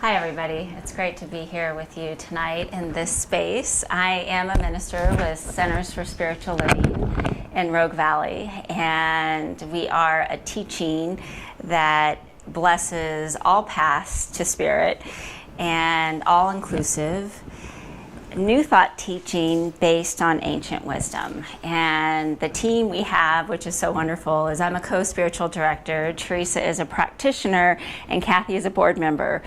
Hi everybody, it's great to be here with you tonight in this space. I am a minister with Centers for Spiritual Living in Rogue Valley, and we are a teaching that blesses all paths to spirit and all inclusive New Thought teaching based on ancient wisdom. And the team we have, which is so wonderful, is I'm a co-spiritual director, Teresa is a practitioner, and Kathy is a board member.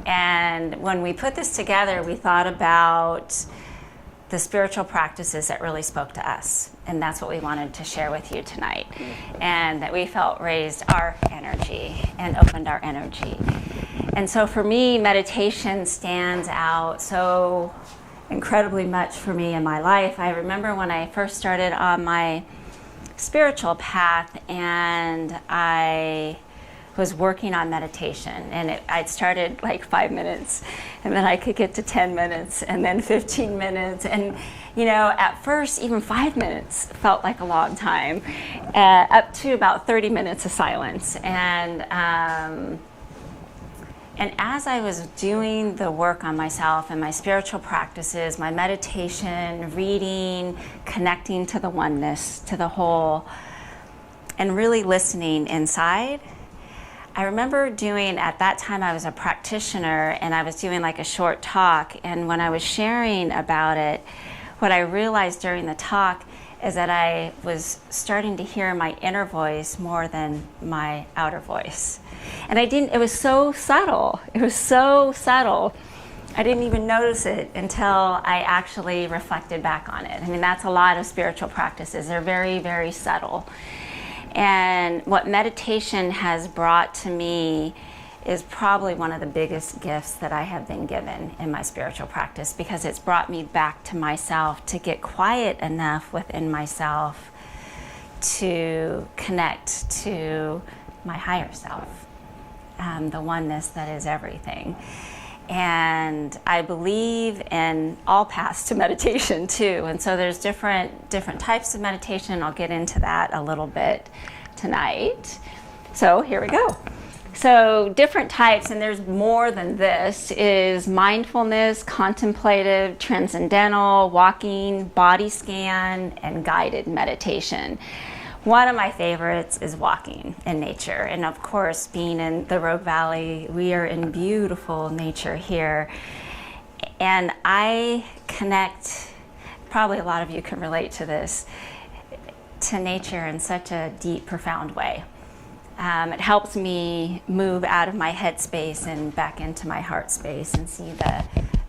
And when we put this together, we thought about the spiritual practices that really spoke to us. And that's what we wanted to share with you tonight. And that we felt raised our energy and opened our energy. And so for me, meditation stands out so incredibly much for me in my life. I remember when I first started on my spiritual path and I was working on meditation, and I'd started like 5 minutes, and then I could get to 10 minutes and then 15 minutes, and you know, at first even 5 minutes felt like a long time, up to about 30 minutes of silence. And as I was doing the work on myself and my spiritual practices, my meditation, reading, connecting to the oneness, to the whole, and really listening inside, I remember doing, at that time I was a practitioner and I was doing like a short talk, and when I was sharing about it, what I realized during the talk is that I was starting to hear my inner voice more than my outer voice. And it was so subtle. It was so subtle. I didn't even notice it until I actually reflected back on it. I mean, that's a lot of spiritual practices. They're very, very subtle. And what meditation has brought to me is probably one of the biggest gifts that I have been given in my spiritual practice, because it's brought me back to myself, to get quiet enough within myself to connect to my higher self, the oneness that is everything. And I believe in all paths to meditation too. And so there's different types of meditation. I'll get into that a little bit tonight. So here we go. So different types, and there's more than this, is mindfulness, contemplative, transcendental, walking, body scan, and guided meditation. One of my favorites is walking in nature. And of course, being in the Rogue Valley, we are in beautiful nature here. And I connect, probably a lot of you can relate to this, to nature in such a deep, profound way. It helps me move out of my head space and back into my heart space and see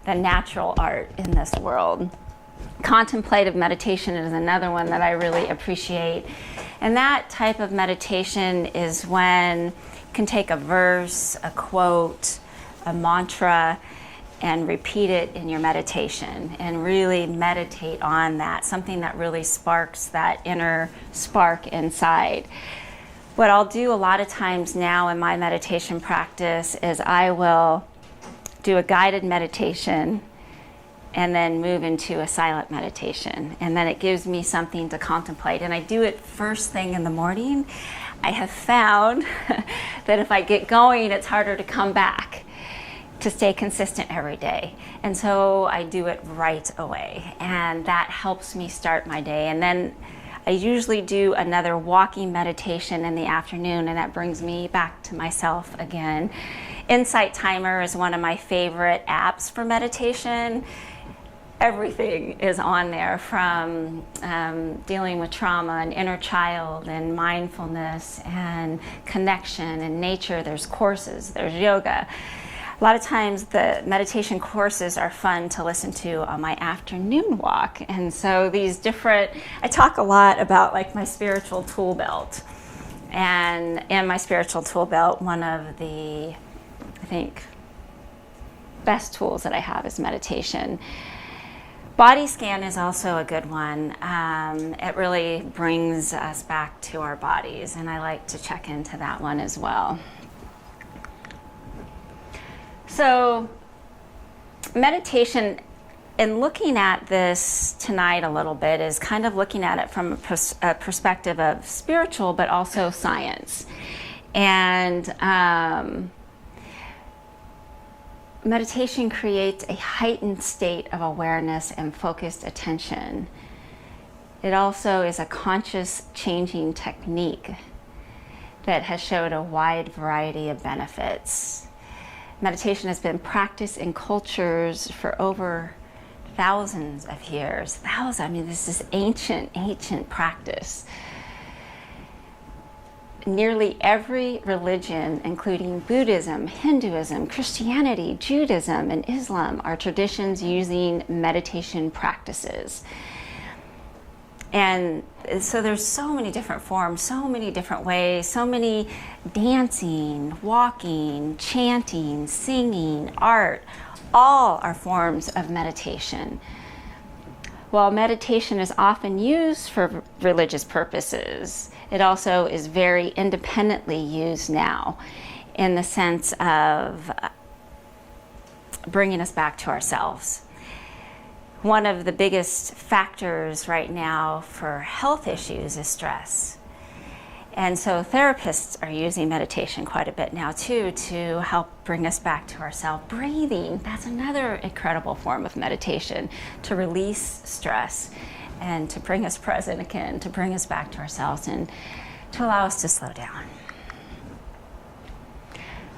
the natural art in this world. Contemplative meditation is another one that I really appreciate. And that type of meditation is when you can take a verse, a quote, a mantra, and repeat it in your meditation and really meditate on that, something that really sparks that inner spark inside. What I'll do a lot of times now in my meditation practice is I will do a guided meditation and then move into a silent meditation. And then it gives me something to contemplate. And I do it first thing in the morning. I have found that if I get going, it's harder to come back, to stay consistent every day. And so I do it right away. And that helps me start my day. And then I usually do another walking meditation in the afternoon, and that brings me back to myself again. Insight Timer is one of my favorite apps for meditation. Everything is on there, from dealing with trauma and inner child and mindfulness and connection and nature. There's courses, there's yoga. A lot of times the meditation courses are fun to listen to on my afternoon walk. And so I talk a lot about like my spiritual tool belt. And in my spiritual tool belt, one of the, I think, best tools that I have is meditation. Body scan is also a good one. It really brings us back to our bodies, and I like to check into that one as well. So meditation, and looking at this tonight a little bit, is kind of looking at it from a perspective of spiritual but also science. And meditation creates a heightened state of awareness and focused attention. It also is a conscious changing technique that has showed a wide variety of benefits. Meditation has been practiced in cultures for over thousands of years. This is ancient practice. Nearly every religion, including Buddhism, Hinduism, Christianity, Judaism, and Islam, are traditions using meditation practices. And so there's so many different forms, so many different ways, so many dancing, walking, chanting, singing, art, all are forms of meditation. While meditation is often used for religious purposes, it also is very independently used now in the sense of bringing us back to ourselves. One of the biggest factors right now for health issues is stress. And so therapists are using meditation quite a bit now too to help bring us back to ourselves. Breathing, that's another incredible form of meditation to release stress and to bring us present again, to bring us back to ourselves and to allow us to slow down.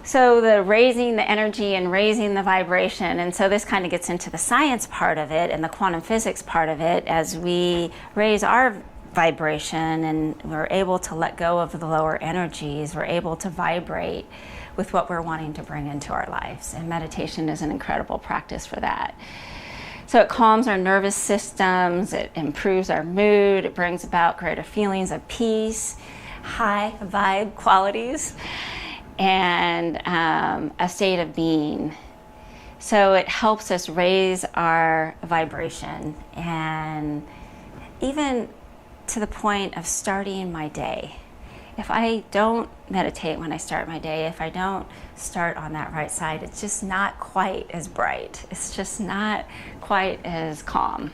So the raising the energy and raising the vibration, and so this kind of gets into the science part of it and the quantum physics part of it. As we raise our vibration and we're able to let go of the lower energies, we're able to vibrate with what we're wanting to bring into our lives. And meditation is an incredible practice for that. So it calms our nervous systems, it improves our mood, it brings about greater feelings of peace, high vibe qualities, and a state of being. So it helps us raise our vibration, and even to the point of starting my day. If I don't meditate when I start my day, if I don't start on that right side, it's just not quite as bright. It's just not quite as calm.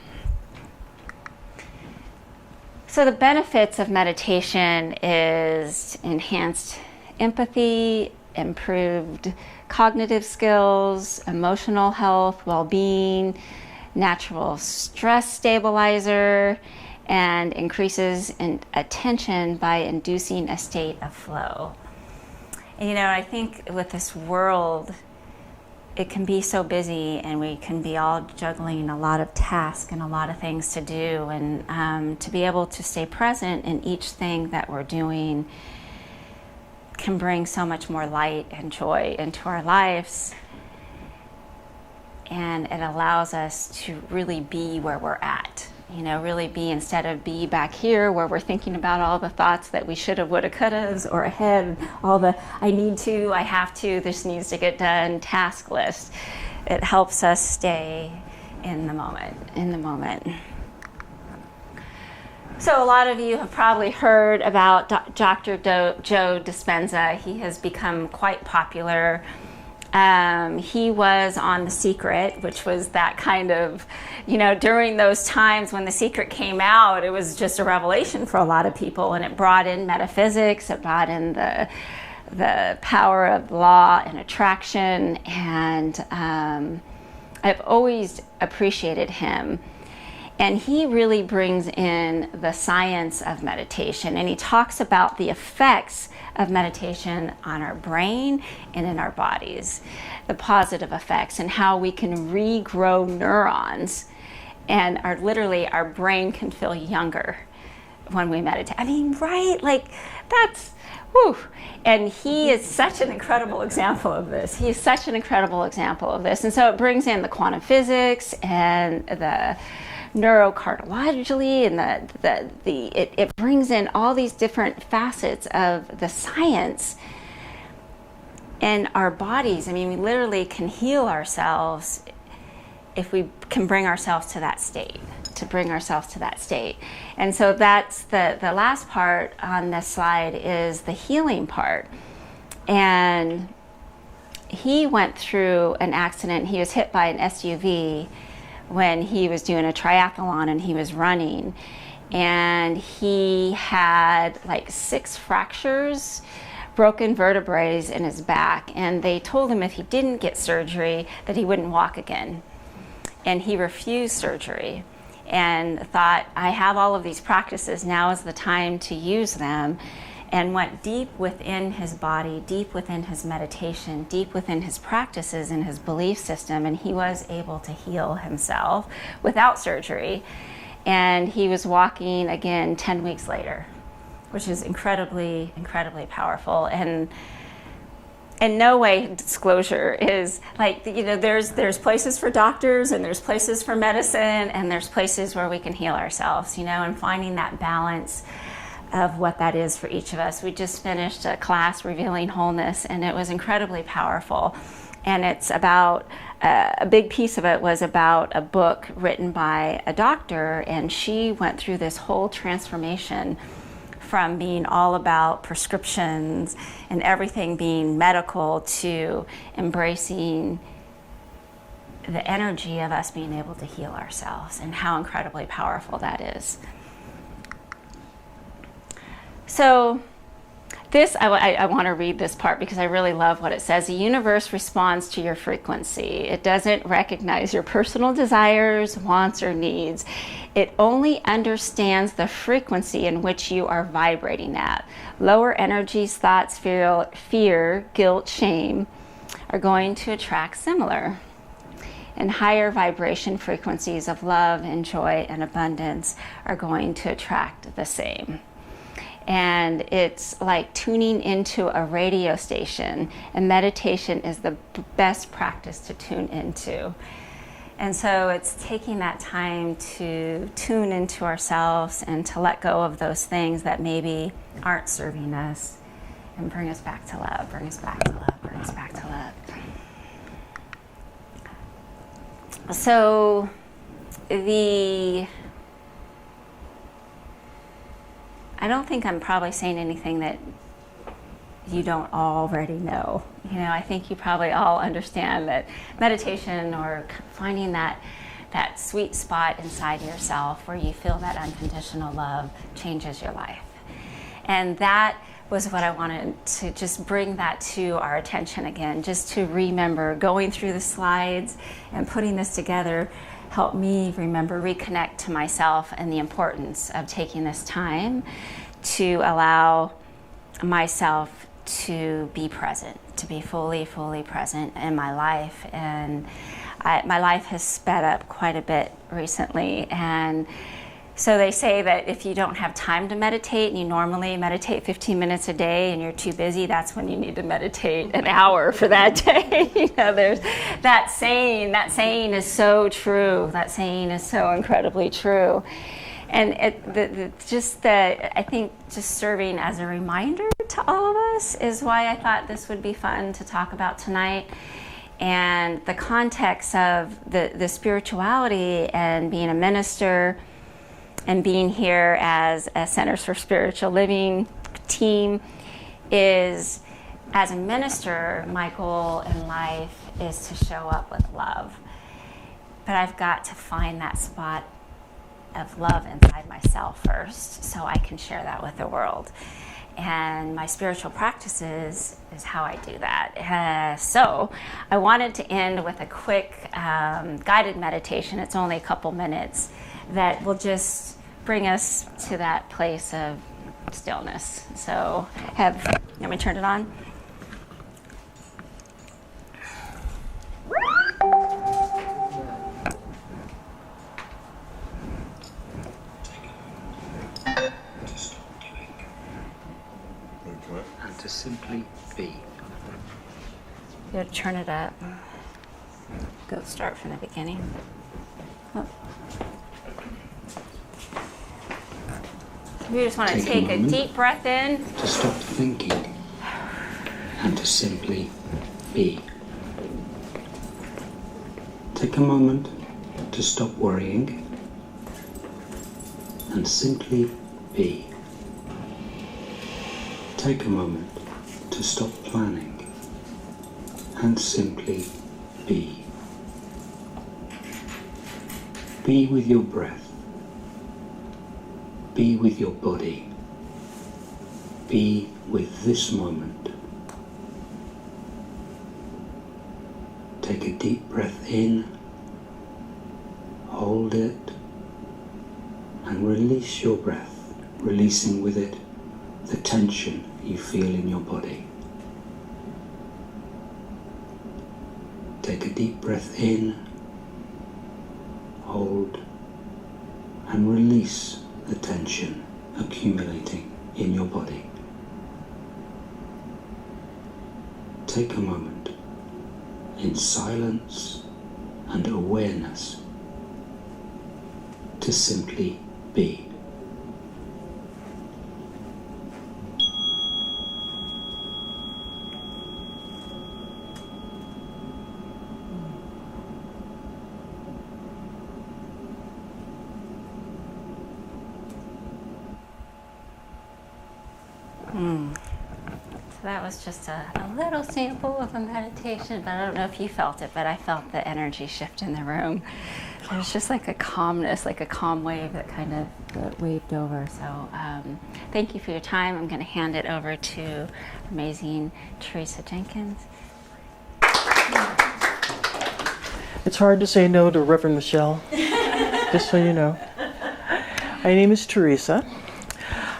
So the benefits of meditation is enhanced empathy, improved cognitive skills, emotional health, well-being, natural stress stabilizer, and increases in attention by inducing a state of flow. And I think with this world, it can be so busy and we can be all juggling a lot of tasks and a lot of things to do, and to be able to stay present in each thing that we're doing can bring so much more light and joy into our lives, and it allows us to really be where we're at. Really be, instead of be back here where we're thinking about all the thoughts that we shoulda, woulda, couldas, or ahead, all the I need to, I have to, this needs to get done, task list. It helps us stay in the moment. So a lot of you have probably heard about Dr. Joe Dispenza. He has become quite popular. He was on The Secret, which was that kind of, during those times when The Secret came out, it was just a revelation for a lot of people, and it brought in metaphysics, it brought in the power of law and attraction, and I've always appreciated him. And he really brings in the science of meditation, and he talks about the effects of meditation on our brain and in our bodies, the positive effects, and how we can regrow neurons, and our brain can feel younger when we meditate. Right? Like, that's, whew. And he is such an incredible example of this. And so it brings in the quantum physics and the neurocardiologically, and it brings in all these different facets of the science in our bodies. We literally can heal ourselves if we can bring ourselves to that state, And so that's the last part on this slide is the healing part. And he went through an accident. He was hit by an SUV when he was doing a triathlon, and he was running, and he had like 6 fractures broken vertebrae in his back, and they told him if he didn't get surgery that he wouldn't walk again. And he refused surgery and thought, I have all of these practices, now is the time to use them, and went deep within his body, deep within his meditation, deep within his practices and his belief system, and he was able to heal himself without surgery. And he was walking again 10 weeks later, which is incredibly, incredibly powerful. And in no way disclosure is like, there's places for doctors and there's places for medicine and there's places where we can heal ourselves, and finding that balance of what that is for each of us. We just finished a class, Revealing Wholeness, and it was incredibly powerful. And it's about, a big piece of it was about a book written by a doctor, and she went through this whole transformation from being all about prescriptions and everything being medical to embracing the energy of us being able to heal ourselves, and how incredibly powerful that is. So this, I want to read this part because I really love what it says. The universe responds to your frequency. It doesn't recognize your personal desires, wants, or needs. It only understands the frequency in which you are vibrating at. Lower energies, thoughts, fear, guilt, shame are going to attract similar. And higher vibration frequencies of love and joy and abundance are going to attract the same. And it's like tuning into a radio station, and meditation is the best practice to tune into. And so it's taking that time to tune into ourselves and to let go of those things that maybe aren't serving us, and bring us back to love, bring us back to love, bring us back to love. So I don't think I'm probably saying anything that you don't already know. I think you probably all understand that meditation, or finding that sweet spot inside yourself where you feel that unconditional love, changes your life. And that was what I wanted to just bring that to our attention again, just to remember. Going through the slides and putting this together help me remember, reconnect to myself and the importance of taking this time to allow myself to be present, to be fully, fully present in my life. And my life has sped up quite a bit recently. And so they say that if you don't have time to meditate, and you normally meditate 15 minutes a day and you're too busy, that's when you need to meditate an hour for that day. There's that saying is so true. That saying is so incredibly true. And I think just serving as a reminder to all of us is why I thought this would be fun to talk about tonight. And the context of the spirituality and being a minister and being here as a Centers for Spiritual Living team is, as a minister, my goal in life is to show up with love. But I've got to find that spot of love inside myself first, so I can share that with the world. And my spiritual practices is how I do that. So I wanted to end with a quick guided meditation. It's only a couple minutes that will just bring us to that place of stillness. So let me turn it on. And to simply be. You have to turn it up. Go start from the beginning. Oh. We just want to take a deep breath in. To stop thinking and to simply be. Take a moment to stop worrying and simply be. Take a moment to stop planning and simply be. Be with your breath. Be with your body. be with this moment. Take a deep breath in, hold it, and release your breath, releasing with it the tension you feel in your body. Take a deep breath in, hold, and release the tension accumulating in your body. Take a moment in silence and awareness to simply be. So that was just a little sample of a meditation, but I don't know if you felt it, but I felt the energy shift in the room. It was just like a calmness, like a calm wave that kind of waved over. So thank you for your time. I'm going to hand it over to amazing Teresa Jenkins. It's hard to say no to Reverend Michelle, just so you know. My name is Teresa.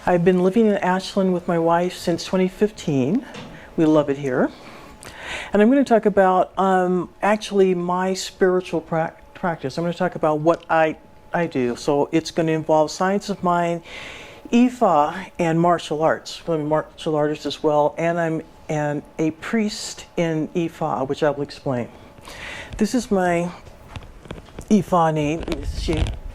I've been living in Ashland with my wife since 2015. We love it here. And I'm going to talk about actually my spiritual practice. I'm going to talk about what I do. So it's going to involve science of mind, IFA, and martial arts. I'm a martial artist as well, and I'm a priest in IFA, which I will explain. This is my IFA name.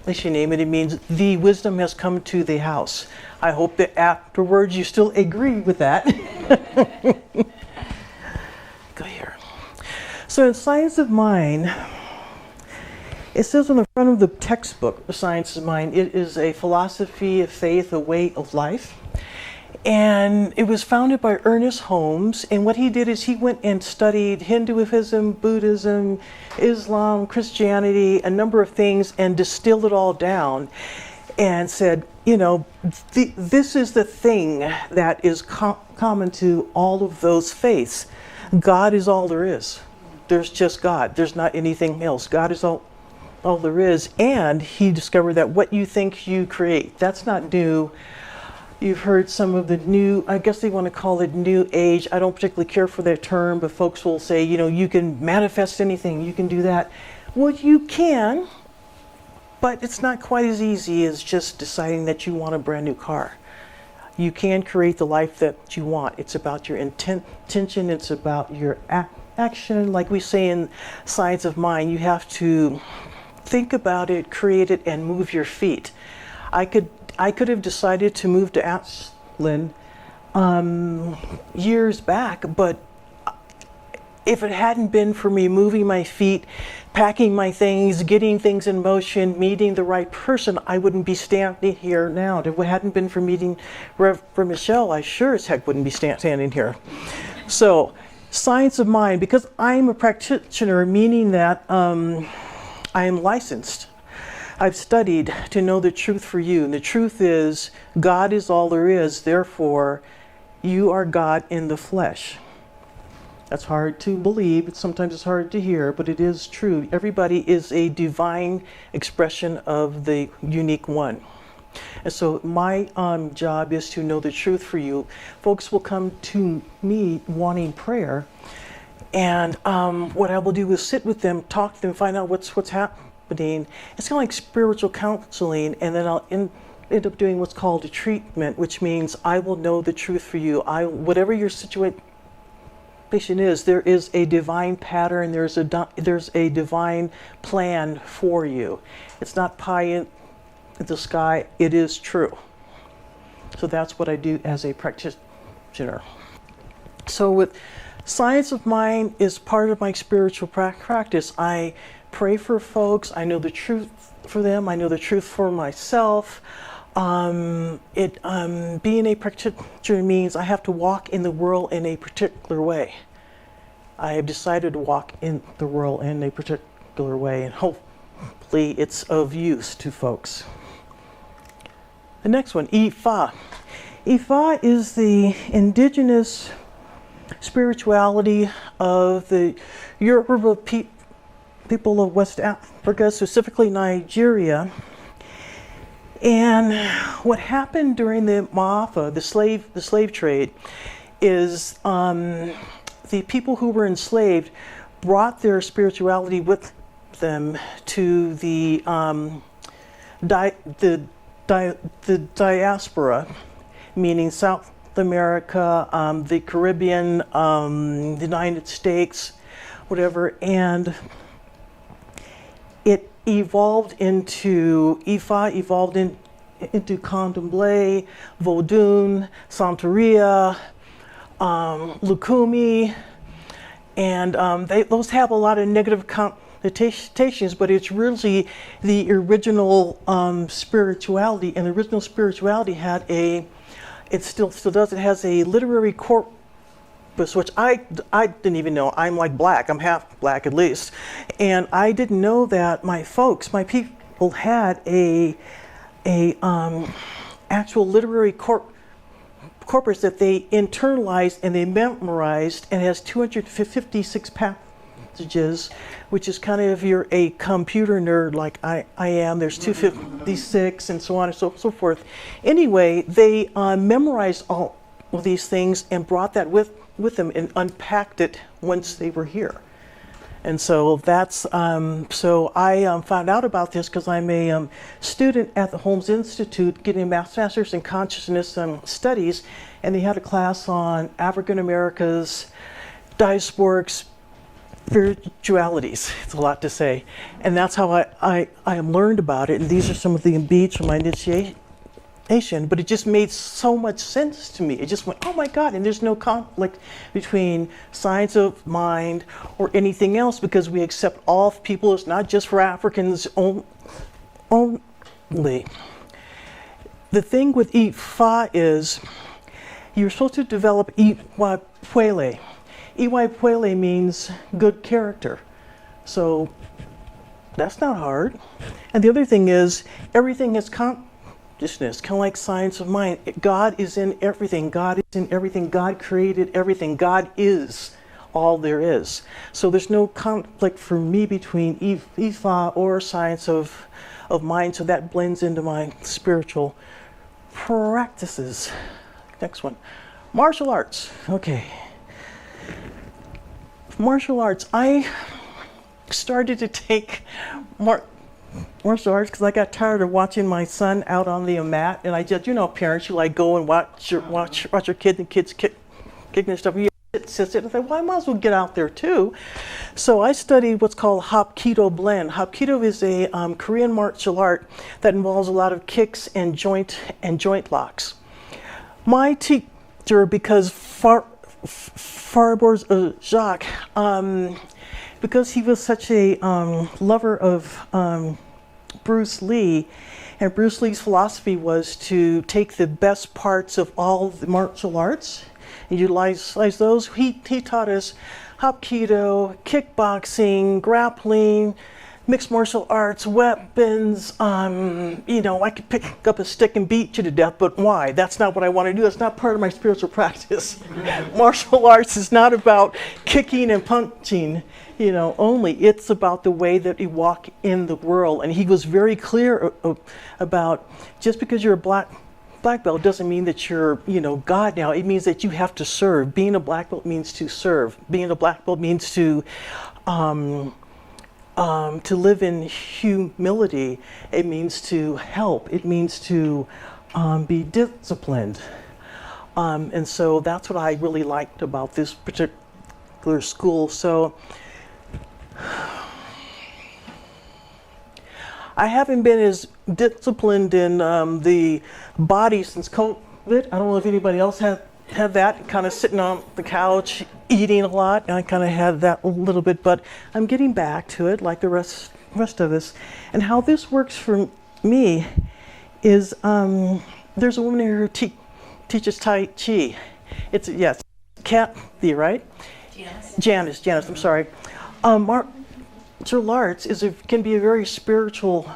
As you name it, it means the wisdom has come to the house. I hope that afterwards you still agree with that. Go here. So in Science of Mind, it says on the front of the textbook, The Science of Mind, it is a philosophy of faith, a way of life. And it was founded by Ernest Holmes, and what he did is he went and studied Hinduism, Buddhism, Islam, Christianity, a number of things, and distilled it all down and said, you know, this is the thing that is common to all of those faiths. God is all there is. There's just God. There's not anything else. God is all there is. And he discovered that what you think you create, that's not new. You've heard some of the new, I guess they want to call it new age. I don't particularly care for that term, but folks will say, you know, you can manifest anything, you can do that. Well, you can, but it's not quite as easy as just deciding that you want a brand new car. You can create the life that you want. It's about your intention, it's about your action. Like we say in Science of Mind, you have to think about it, create it, and move your feet. I could have decided to move to Ashland years back, but if it hadn't been for me moving my feet, packing my things, getting things in motion, meeting the right person, I wouldn't be standing here now. If it hadn't been for meeting Reverend Michelle, I sure as heck wouldn't be standing here. So, Science of Mind, because I'm a practitioner, meaning that I am licensed. I've studied to know the truth for you. And the truth is, God is all there is. Therefore, you are God in the flesh. That's hard to believe. Sometimes it's hard to hear, but it is true. Everybody is a divine expression of the unique one. And so my job is to know the truth for you. Folks will come to me wanting prayer. And what I will do is sit with them, talk to them, find out what's happening. It's kind of like spiritual counseling, and then I'll end up doing what's called a treatment, which means I will know the truth for you. Whatever your situation is, there is a divine pattern, there's a divine plan for you. It's not pie in the sky, it is true. So that's what I do as a practitioner. So with Science of Mind is part of my spiritual practice. I pray for folks. I know the truth for them. I know the truth for myself. Being a practitioner means I have to walk in the world in a particular way. I have decided to walk in the world in a particular way, and hopefully it's of use to folks. The next one, IFA. Ifa is the indigenous spirituality of the Yoruba people of West Africa, specifically Nigeria. And what happened during the Maafa, the slave trade, is the people who were enslaved brought their spirituality with them to the diaspora, meaning South America, the Caribbean, the United States, whatever, and it evolved into Ifa, into Candomblé, Vodun, Santeria, Lukumi, and those have a lot of negative connotations, but it's really the original spirituality, and the original spirituality had it still does, it has a literary corpus, which I didn't even know. I'm like black, I'm half black at least, and I didn't know that my people had a actual literary corpus that they internalized and they memorized, and it has 256 passages, which is kind of, if you're a computer nerd like I am, there's 256 and so on and so forth. Anyway, they memorized all of these things and brought that with them and unpacked it once they were here. And so that's, so I found out about this because I'm a student at the Holmes Institute getting a master's in consciousness studies, and they had a class on African America's diasporic spiritualities. It's a lot to say. And that's how I learned about it, and these are some of the beats from my initiation. But it just made so much sense to me. It just went, oh my God, and there's no conflict between science of mind or anything else, because we accept all people. It's not just for Africans only. The thing with Ifa is you're supposed to develop Iwa Pwele. Iwa Pwele means good character. So that's not hard. And the other thing is everything is consciousness, kind of like science of mind. God is in everything. God is in everything. God created everything. God is all there is. So there's no conflict for me between Ifa or science of mind. So that blends into my spiritual practices. Next one. Martial arts. Okay. Martial arts. I started to take martial arts because I got tired of watching my son out on the mat, and I just, parents, you like go and watch your kid, and kids kicking and stuff. You sit. I thought, well, I might as well get out there too. So I studied what's called Hapkido blend. Hapkido is a Korean martial art that involves a lot of kicks and joint locks. My teacher, because Farbors Jacques, because he was such a lover of Bruce Lee, and Bruce Lee's philosophy was to take the best parts of all the martial arts and utilize those. He taught us Hapkido, kickboxing, grappling, mixed martial arts, weapons. I could pick up a stick and beat you to death, but why? That's not what I want to do. That's not part of my spiritual practice. Martial arts is not about kicking and punching, only. It's about the way that you walk in the world. And he was very clear about, just because you're a black belt doesn't mean that you're, God now. It means that you have to serve. Being a black belt means to serve. Being a black belt means to live in humility. It means to help. It means to be disciplined. And so that's what I really liked about this particular school. So I haven't been as disciplined in the body since COVID. I don't know if anybody else had that, kind of sitting on the couch, eating a lot. And I kind of had that a little bit, but I'm getting back to it like the rest of us. And how this works for me is there's a woman here who teaches Tai Chi. It's Kathy, right? Janice, I'm sorry. Martial arts can be a very spiritual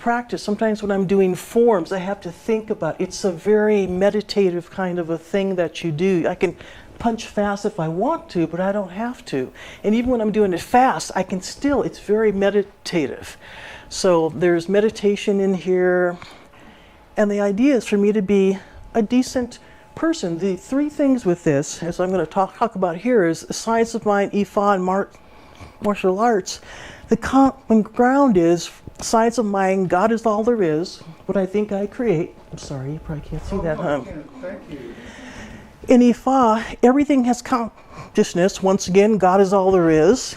practice, sometimes when I'm doing forms, I have to think about it. It's a very meditative kind of a thing that you do. I can punch fast if I want to, but I don't have to. And even when I'm doing it fast, I can still, it's very meditative. So there's meditation in here. And the idea is for me to be a decent person. The three things with this, as I'm going to talk about here, is the science of mind, IFA, and martial arts. The common ground is science of mind, God is all there is, what I think I create. I'm sorry, you probably can't see that, huh? Thank you. In Ifa, everything has consciousness. Once again, God is all there is.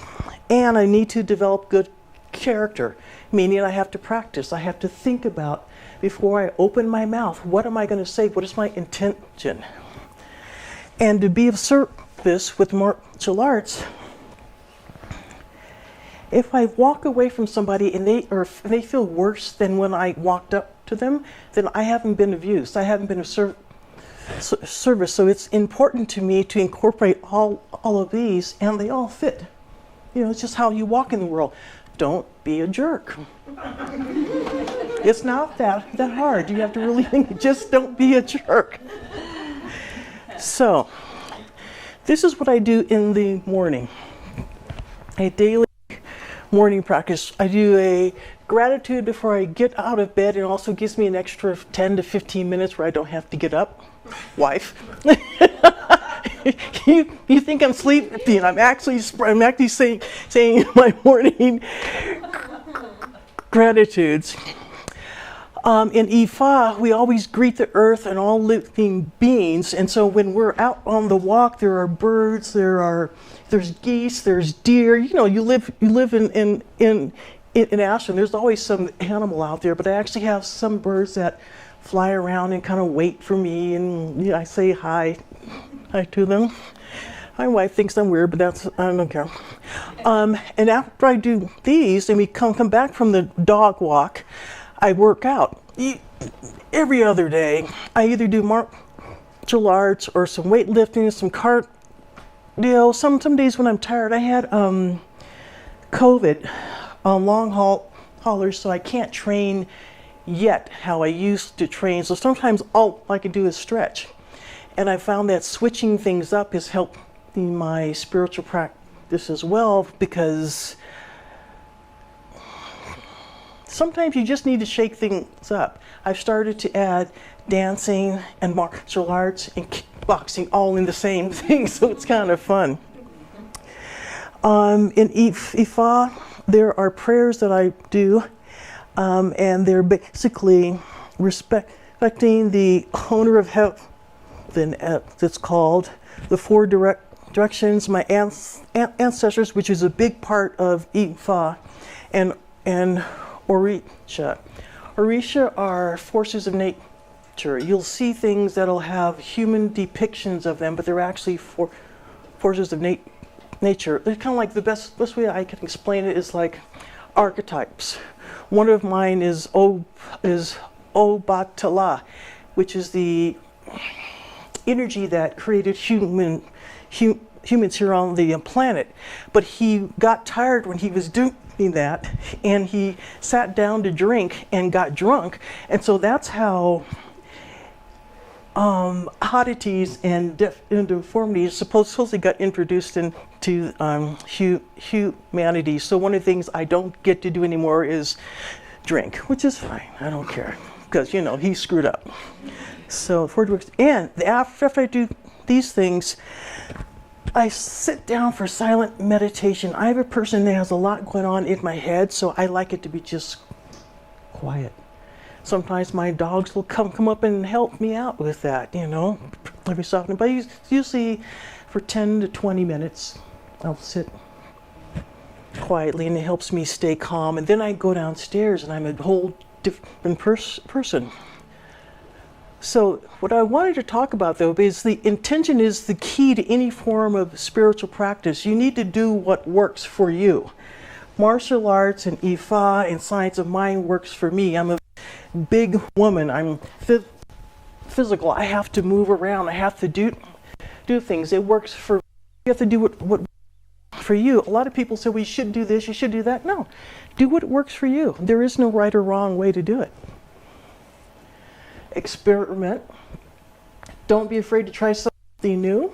And I need to develop good character, meaning I have to practice. I have to think about, before I open my mouth, what am I going to say? What is my intention? And to be of service with martial arts, if I walk away from somebody and they feel worse than when I walked up to them, then I haven't been of use. I haven't been of service. So it's important to me to incorporate all of these, and they all fit. You know, it's just how you walk in the world. Don't be a jerk. It's not that hard. You have to really think, just don't be a jerk. So, this is what I do in the morning. A daily morning practice. I do a gratitude before I get out of bed. It also gives me an extra 10 to 15 minutes where I don't have to get up. Wife. you think I'm sleeping? I'm actually saying my morning gratitudes. In Ifa, we always greet the earth and all living beings, and so when we're out on the walk, there are birds, there's geese, there's deer. You know, you live in Ashland. There's always some animal out there, but I actually have some birds that fly around and kind of wait for me, and I say hi to them. My wife thinks I'm weird, but I don't care. And after I do these, and we come back from the dog walk, I work out. Every other day, I either do martial arts or some weightlifting, some cardio. Some days when I'm tired, I had COVID, long haulers, so I can't train yet how I used to train. So sometimes all I can do is stretch. And I found that switching things up has helped in my spiritual practice as well, because sometimes you just need to shake things up. I've started to add dancing and martial arts and kickboxing all in the same thing, so it's kind of fun. In Ifa, there are prayers that I do, and they're basically respecting the owner of heaven, it's called, the four directions, my ancestors, which is a big part of Ifa, and OHRA. OHRA are forces of nature. You'll see things that'll have human depictions of them, but they're actually forces of nature. They're kind of like, the best way I can explain it is like archetypes. One of mine is Obatala, which is the energy that created humans here on the planet. But he got tired when he was doing that, and he sat down to drink and got drunk, and so that's how oddities and deformities supposedly got introduced into humanity. So one of the things I don't get to do anymore is drink, which is fine. I don't care, because he screwed up. So and after I do these things, I sit down for silent meditation. I have a person that has a lot going on in my head, so I like it to be just quiet. Sometimes my dogs will come up and help me out with that, every so often. But usually for 10 to 20 minutes, I'll sit quietly, and it helps me stay calm. And then I go downstairs, and I'm a whole different person. So what I wanted to talk about, though, is the intention is the key to any form of spiritual practice. You need to do what works for you. Martial arts and Ifa and science of mind works for me. I'm a big woman. I'm physical. I have to move around. I have to do things. It works for you. Have to do what for for you. A lot of people say, well, you should do this, you should do that. No, do what works for you. There is no right or wrong way to do it. Experiment. Don't be afraid to try something new.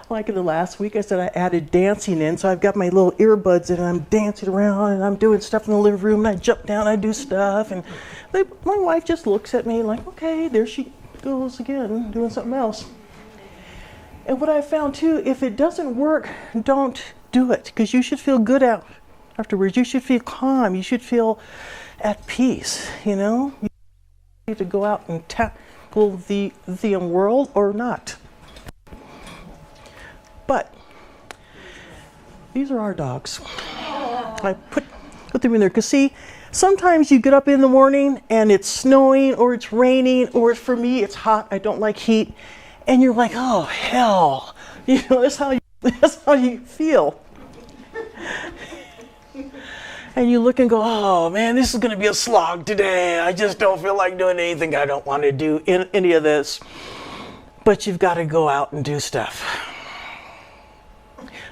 Like in the last week, I said I added dancing in, so I've got my little earbuds in and I'm dancing around and I'm doing stuff in the living room and I jump down, I do stuff, and my wife just looks at me like, okay, there she goes again, doing something else. And what I found too, if it doesn't work, don't do it, because you should feel good afterwards. You should feel calm. You should feel at peace, you know? You need to go out and tackle the world or not. But these are our dogs. I put them in there because, see, sometimes you get up in the morning and it's snowing or it's raining, or for me it's hot. I don't like heat, and you're like, oh hell, you know, that's how you feel. And you look and go, oh man, this is going to be a slog today. I just don't feel like doing anything. I don't want to do any of this. But you've got to go out and do stuff.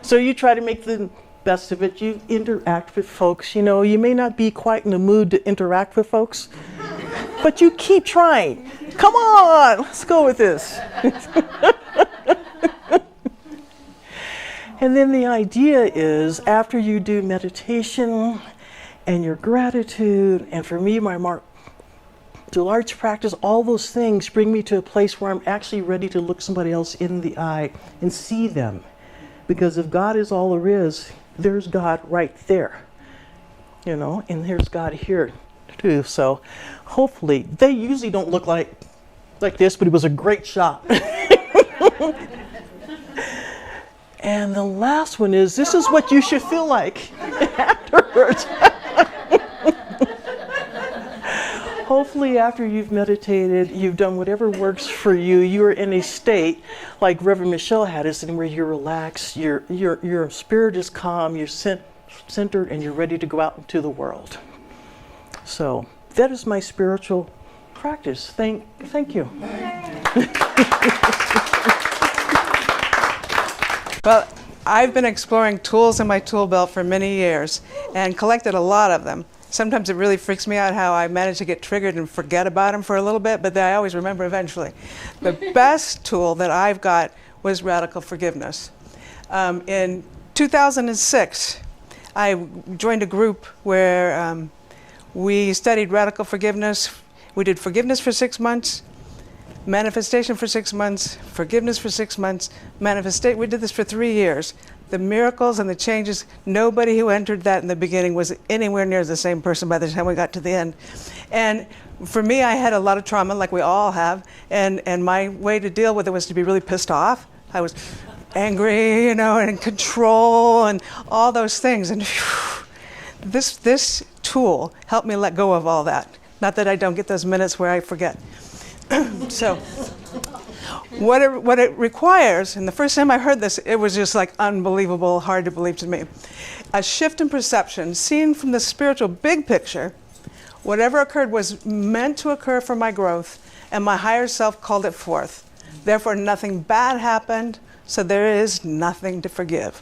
So you try to make the best of it. You interact with folks. You know, you may not be quite in the mood to interact with folks, but you keep trying. Come on, let's go with this. And then the idea is, after you do meditation and your gratitude, and for me, my martial arts practice, all those things bring me to a place where I'm actually ready to look somebody else in the eye and see them. Because if God is all there is, there's God right there, you know, and there's God here too. So hopefully, they usually don't look like this, but it was a great shot. And the last one is, this is what you should feel like afterwards. Hopefully, after you've meditated, you've done whatever works for you, you're in a state like Reverend Michelle had us in, where you're relaxed, your spirit is calm, you're centered, and you're ready to go out into the world. So that is my spiritual practice. Thank you. Well, I've been exploring tools in my tool belt for many years and collected a lot of them. Sometimes it really freaks me out how I manage to get triggered and forget about them for a little bit, but then I always remember eventually. The best tool that I've got was radical forgiveness. In 2006, I joined a group where we studied radical forgiveness. We did forgiveness for 6 months, manifestation for 6 months, forgiveness for 6 months, manifestation. We did this for 3 years. The miracles and the changes, nobody who entered that in the beginning was anywhere near the same person by the time we got to the end. And for me, I had a lot of trauma, like we all have, and my way to deal with it was to be really pissed off. I was angry, you know, and in control and all those things. And this tool helped me let go of all that. Not that I don't get those minutes where I forget. So what it requires, and the first time I heard this, it was just like unbelievable, hard to believe to me. A shift in perception, seen from the spiritual big picture. Whatever occurred was meant to occur for my growth, and my higher self called it forth. Therefore, nothing bad happened, so there is nothing to forgive.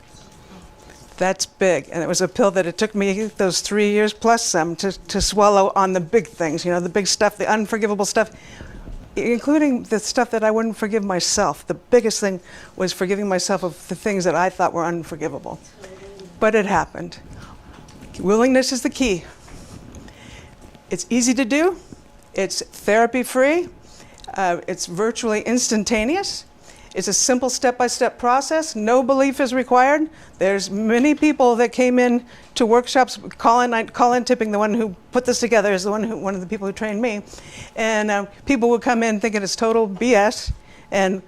That's big, and it was a pill that it took me those 3 years plus some to swallow on the big things, you know, the big stuff, the unforgivable stuff, including the stuff that I wouldn't forgive myself. The biggest thing was forgiving myself of the things that I thought were unforgivable. But it happened. Willingness is the key. It's easy to do. It's therapy-free. It's virtually instantaneous. It's a simple step-by-step process. No belief is required. There's many people that came in to workshops. Colin Tipping, the one who put this together, is one of the people who trained me. And people would come in thinking it's total BS, and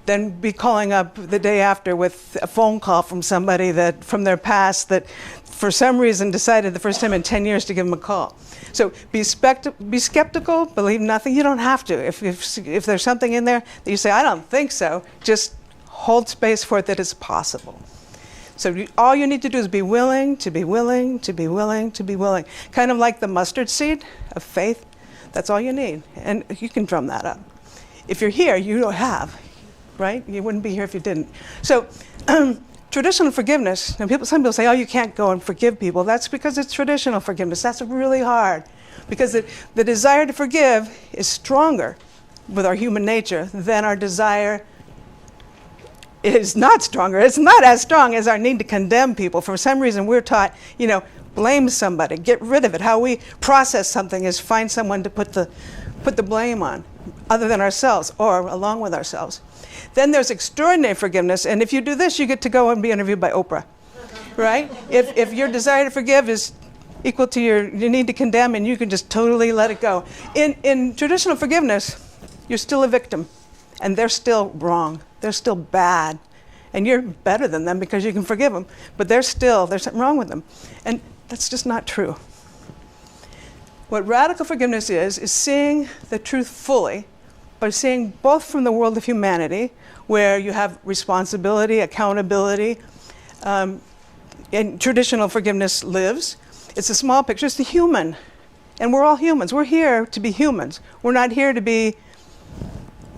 then be calling up the day after with a phone call from somebody that from their past that for some reason decided the first time in 10 years to give them a call. So be skeptical, believe nothing. You don't have to. If there's something in there that you say, I don't think so, just hold space for it that it's possible. So all you need to do is be willing, to be willing, to be willing, to be willing. Kind of like the mustard seed of faith. That's all you need. And you can drum that up. If you're here, you don't have, right? You wouldn't be here if you didn't. So traditional forgiveness, and some people say, oh, you can't go and forgive people. That's because it's traditional forgiveness. That's really hard, because the desire to forgive is stronger with our human nature than our desire is not stronger. It's not as strong as our need to condemn people. For some reason, we're taught, blame somebody, get rid of it. How we process something is find someone to put the blame on, other than ourselves or along with ourselves. Then there's extraordinary forgiveness, and if you do this, you get to go and be interviewed by Oprah, right? If your desire to forgive is equal to your need to condemn, and you can just totally let it go. In traditional forgiveness, you're still a victim, and they're still wrong. They're still bad, and you're better than them because you can forgive them, but there's something wrong with them, and that's just not true. What radical forgiveness is seeing the truth fully, by seeing both from the world of humanity, where you have responsibility, accountability, and traditional forgiveness lives. It's a small picture, it's the human. And we're all humans. We're here to be humans. We're not here to be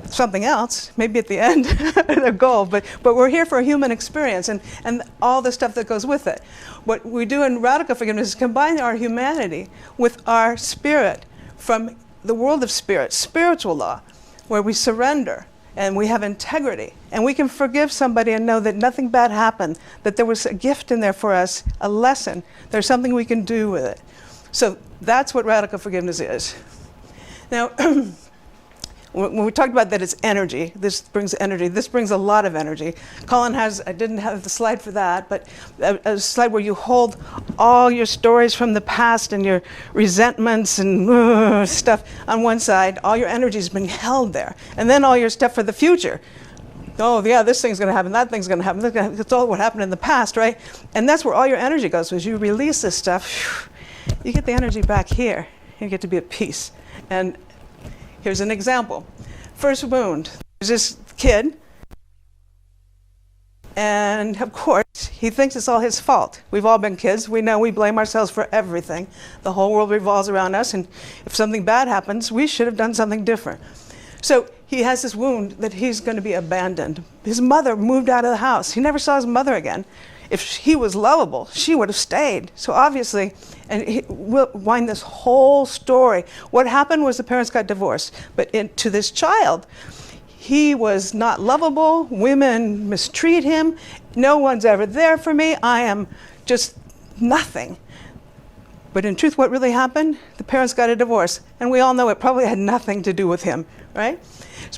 something else, maybe at the end, the goal, but we're here for a human experience and all the stuff that goes with it. What we do in radical forgiveness is combine our humanity with our spirit from the world of spirit, spiritual law, where we surrender and we have integrity, and we can forgive somebody and know that nothing bad happened, that there was a gift in there for us, a lesson. There's something we can do with it. So that's what radical forgiveness is. Now, when we talked about that it's energy, this brings energy. This brings a lot of energy. Colin I didn't have the slide for that, but a slide where you hold all your stories from the past and your resentments and stuff on one side. All your energy is being held there. And then all your stuff for the future. Oh, yeah, this thing's going to happen, that thing's going to happen. It's all what happened in the past, right? And that's where all your energy goes. So as you release this stuff, you get the energy back here. You get to be at peace. And here's an example. First wound. There's this kid, and of course, he thinks it's all his fault. We've all been kids. We know we blame ourselves for everything. The whole world revolves around us, and if something bad happens, we should have done something different. So he has this wound that he's going to be abandoned. His mother moved out of the house. He never saw his mother again. If he was lovable, she would have stayed. So obviously, and we'll wind this whole story. What happened was the parents got divorced. But to this child, he was not lovable. Women mistreat him. No one's ever there for me. I am just nothing. But in truth, what really happened? The parents got a divorce. And we all know it probably had nothing to do with him, right?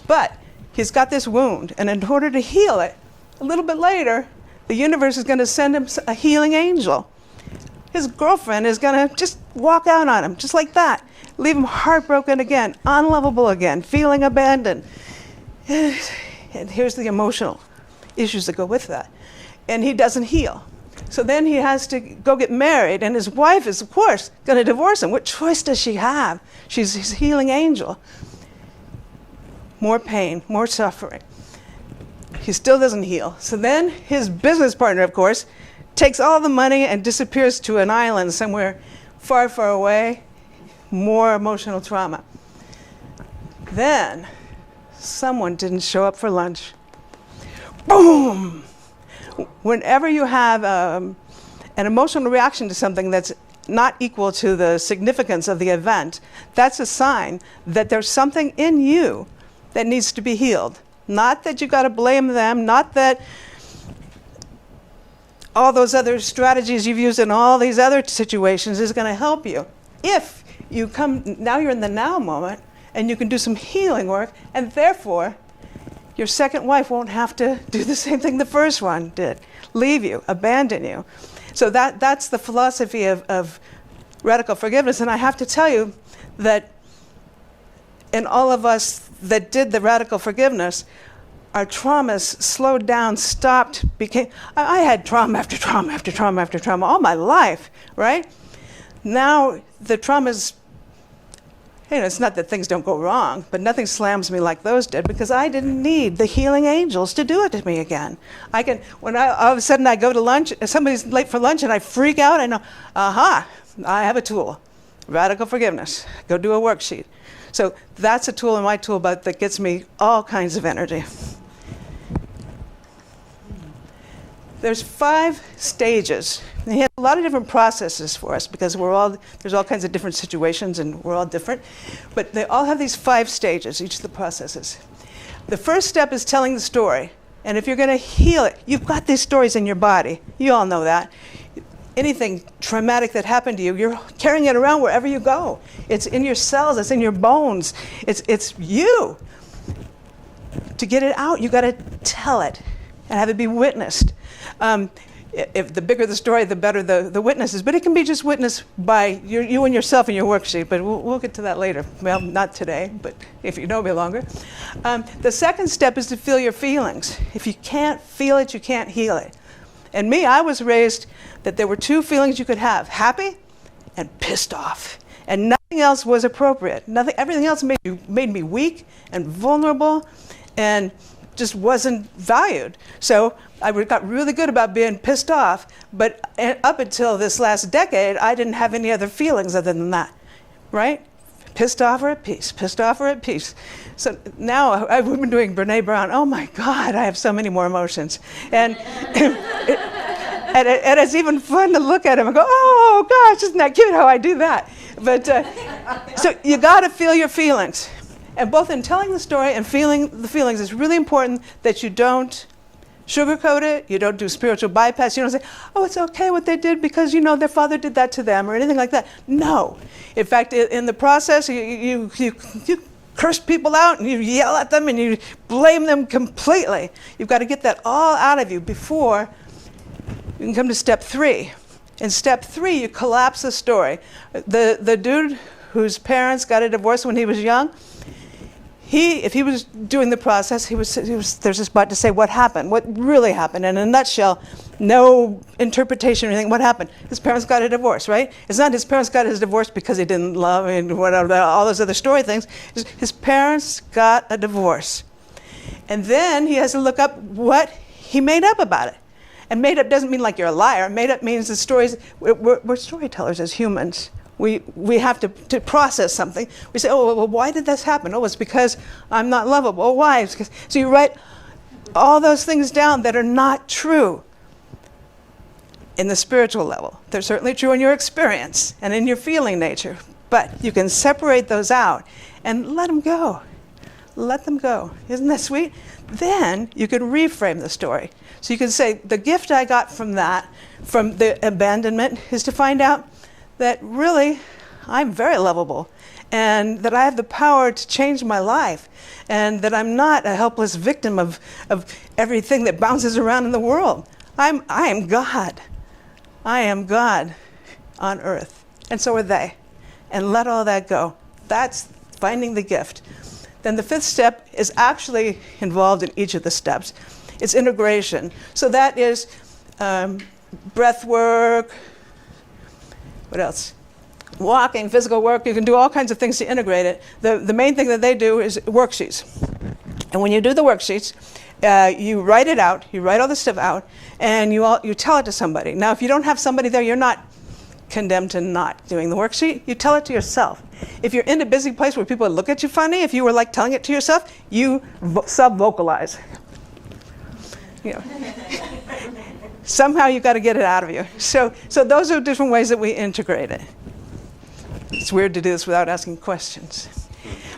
But he's got this wound. And in order to heal it, a little bit later, the universe is going to send him a healing angel. His girlfriend is going to just walk out on him, just like that. Leave him heartbroken again, unlovable again, feeling abandoned. And here's the emotional issues that go with that. And he doesn't heal. So then he has to go get married, and his wife is, of course, going to divorce him. What choice does she have? She's his healing angel. More pain, more suffering. He still doesn't heal. So then his business partner, of course, takes all the money and disappears to an island somewhere far, far away. More emotional trauma. Then someone didn't show up for lunch. Boom! Whenever you have an emotional reaction to something that's not equal to the significance of the event, that's a sign that there's something in you that needs to be healed. Not that you got to blame them, not that all those other strategies you've used in all these other situations is going to help you. If you come, now you're in the now moment, and you can do some healing work, and therefore, your second wife won't have to do the same thing the first one did, leave you, abandon you. So that's the philosophy of radical forgiveness, and I have to tell you that in all of us that did the radical forgiveness, our traumas slowed down, stopped, became... I had trauma after trauma after trauma after trauma all my life, right? Now the traumas, it's not that things don't go wrong, but nothing slams me like those did because I didn't need the healing angels to do it to me again. When all of a sudden I go to lunch, somebody's late for lunch and I freak out, I know, I have a tool, radical forgiveness. Go do a worksheet. So that's a tool in my tool belt that gets me all kinds of energy. there's 5 stages. And he has a lot of different processes for us because there's all kinds of different situations and we're all different. But they all have these 5 stages, each of the processes. The first step is telling the story. And if you're going to heal it, you've got these stories in your body. You all know that. Anything traumatic that happened to you, you're carrying it around wherever you go. It's in your cells, it's in your bones. It's you. To get it out, you got to tell it and have it be witnessed. If the bigger the story, the better the witnesses. But it can be just witnessed by you and yourself in your worksheet. But we'll get to that later. Well, not today, but if you know me longer. The second step is to feel your feelings. If you can't feel it, you can't heal it. And me, I was raised that there were 2 feelings you could have: happy and pissed off. And nothing else was appropriate. Everything else made me weak and vulnerable and just wasn't valued. So I got really good about being pissed off, but up until this last decade, I didn't have any other feelings other than that, right? Pissed off or at peace, pissed off or at peace. So now I've been doing Brene Brown. Oh my God, I have so many more emotions. And and it's even fun to look at him and go, oh gosh, isn't that cute how I do that? But so you gotta feel your feelings. And both in telling the story and feeling the feelings, it's really important that you don't sugarcoat it, you don't do spiritual bypass, you don't say, oh, it's okay what they did because, their father did that to them or anything like that. No. In fact, in the process, you curse people out and you yell at them and you blame them completely. You've got to get that all out of you before you can come to step 3. In step 3, you collapse the story. The dude whose parents got a divorce when he was young, if he was doing the process, there's this part to say what happened, what really happened. And in a nutshell, no interpretation or anything, what happened? His parents got a divorce, right? It's not his parents got his divorce because he didn't love and whatever, all those other story things. His parents got a divorce. And then he has to look up what he made up about it. And made up doesn't mean like you're a liar. Made up means the stories, we're storytellers as humans. We have to process something. We say, oh, well, why did this happen? Oh, it's because I'm not lovable. Oh, why? It's because, so you write all those things down that are not true in the spiritual level. They're certainly true in your experience and in your feeling nature. But you can separate those out and let them go. Let them go. Isn't that sweet? Then you can reframe the story. So you can say, the gift I got from the abandonment, is to find out that really I'm very lovable and that I have the power to change my life and that I'm not a helpless victim of everything that bounces around in the world. I am God. I am God on earth. And so are they. And let all that go. That's finding the gift. Then the 5th step is actually involved in each of the steps. It's integration. So that is breath work. What else? Walking, physical work. You can do all kinds of things to integrate it. The main thing that they do is worksheets. And when you do the worksheets, you write it out. You write all this stuff out, and you tell it to somebody. Now, if you don't have somebody there, you're not condemned to not doing the worksheet. You tell it to yourself. If you're in a busy place where people look at you funny, if you were like telling it to yourself, you sub-vocalize. Somehow you've got to get it out of you. So those are different ways that we integrate it. It's weird to do this without asking questions.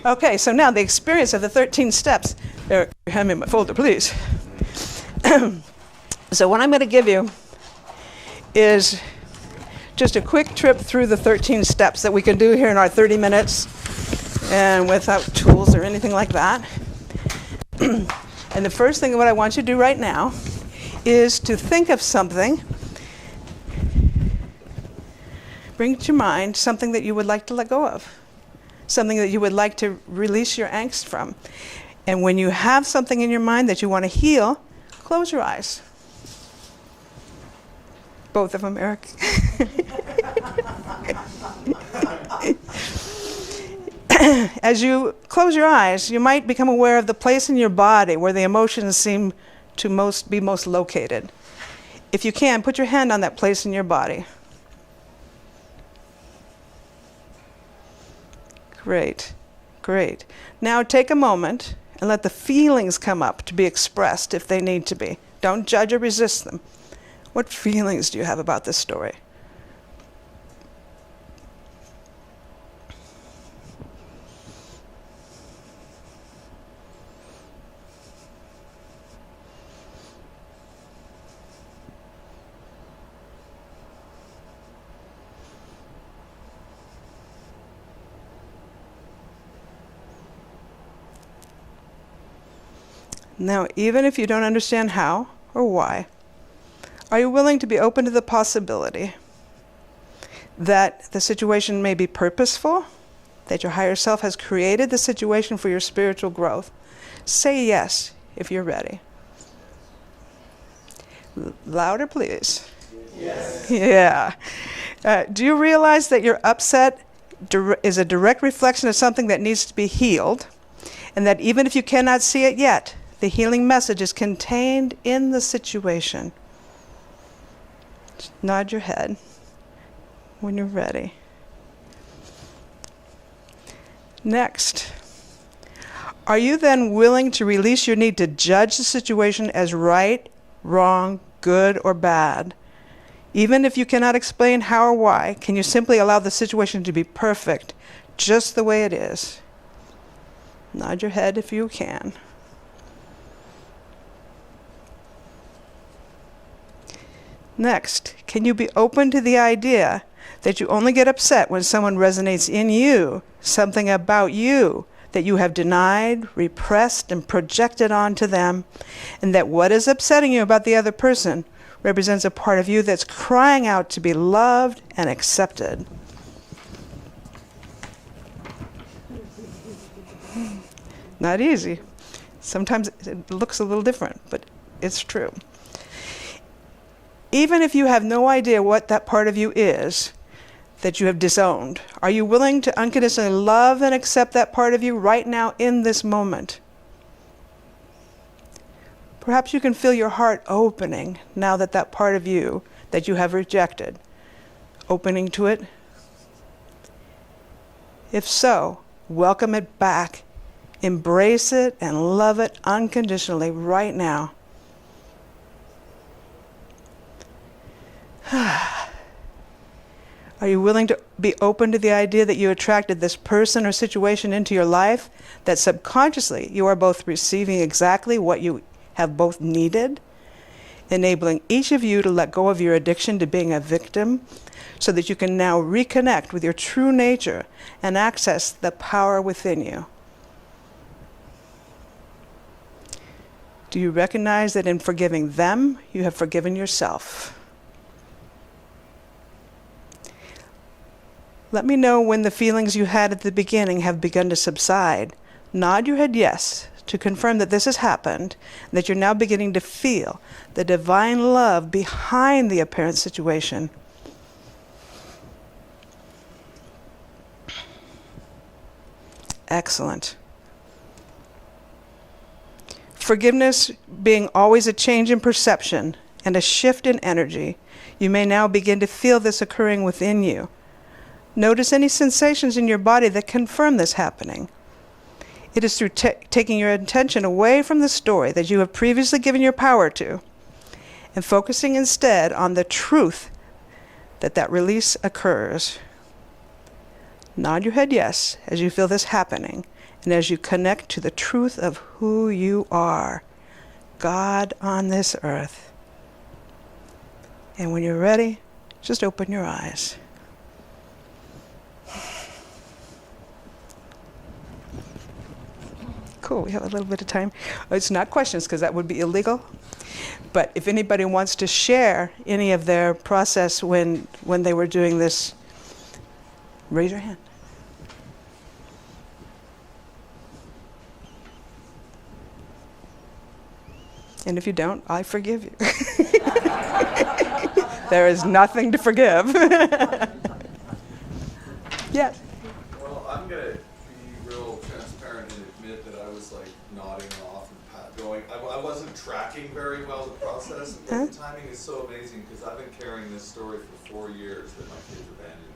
Okay, so now the experience of the 13 steps. Eric, hand me my folder, please. So what I'm going to give you is just a quick trip through the 13 steps that we can do here in our 30 minutes and without tools or anything like that. And the first thing what I want you to do right now is to think of something, bring to your mind something that you would like to let go of, something that you would like to release your angst from. And when you have something in your mind that you want to heal, close your eyes. Both of them, Eric. As you close your eyes, you might become aware of the place in your body where the emotions seem to be most located. If you can, put your hand on that place in your body. Great, great. Now take a moment and let the feelings come up to be expressed if they need to be. Don't judge or resist them. What feelings do you have about this story? Now, even if you don't understand how or why, are you willing to be open to the possibility that the situation may be purposeful, that your higher self has created the situation for your spiritual growth? Say yes if you're ready. Louder, please. Yes. Yeah. Do you realize that your upset is a direct reflection of something that needs to be healed, and that even if you cannot see it yet, the healing message is contained in the situation? Just nod your head when you're ready. Next, are you then willing to release your need to judge the situation as right, wrong, good, or bad? Even if you cannot explain how or why, can you simply allow the situation to be perfect, just the way it is? Nod your head if you can. Next, can you be open to the idea that you only get upset when someone resonates in you, something about you that you have denied, repressed, and projected onto them, and that what is upsetting you about the other person represents a part of you that's crying out to be loved and accepted? Not easy. Sometimes it looks a little different, but it's true. Even if you have no idea what that part of you is that you have disowned, are you willing to unconditionally love and accept that part of you right now in this moment? Perhaps you can feel your heart opening now that that part of you that you have rejected, opening to it. If so, welcome it back, embrace it, and love it unconditionally right now. Are you willing to be open to the idea that you attracted this person or situation into your life, that subconsciously you are both receiving exactly what you have both needed, enabling each of you to let go of your addiction to being a victim so that you can now reconnect with your true nature and access the power within you? Do you recognize that in forgiving them, you have forgiven yourself? Let me know when the feelings you had at the beginning have begun to subside. Nod your head yes to confirm that this has happened, and that you're now beginning to feel the divine love behind the apparent situation. Excellent. Forgiveness being always a change in perception and a shift in energy, you may now begin to feel this occurring within you. Notice any sensations in your body that confirm this happening. It is through taking your attention away from the story that you have previously given your power to, and focusing instead on the truth that release occurs. Nod your head yes as you feel this happening, and as you connect to the truth of who you are, God on this earth. And when you're ready, just open your eyes. Cool, we have a little bit of time. It's not questions because that would be illegal. But if anybody wants to share any of their process when they were doing this, raise your hand. And if you don't, I forgive you. There is nothing to forgive. Yes. Well, I'm going to be real transparent and admit that I was like nodding off and going. I wasn't tracking very well the process. But the timing is so amazing because I've been carrying this story for 4 years that my kids abandoned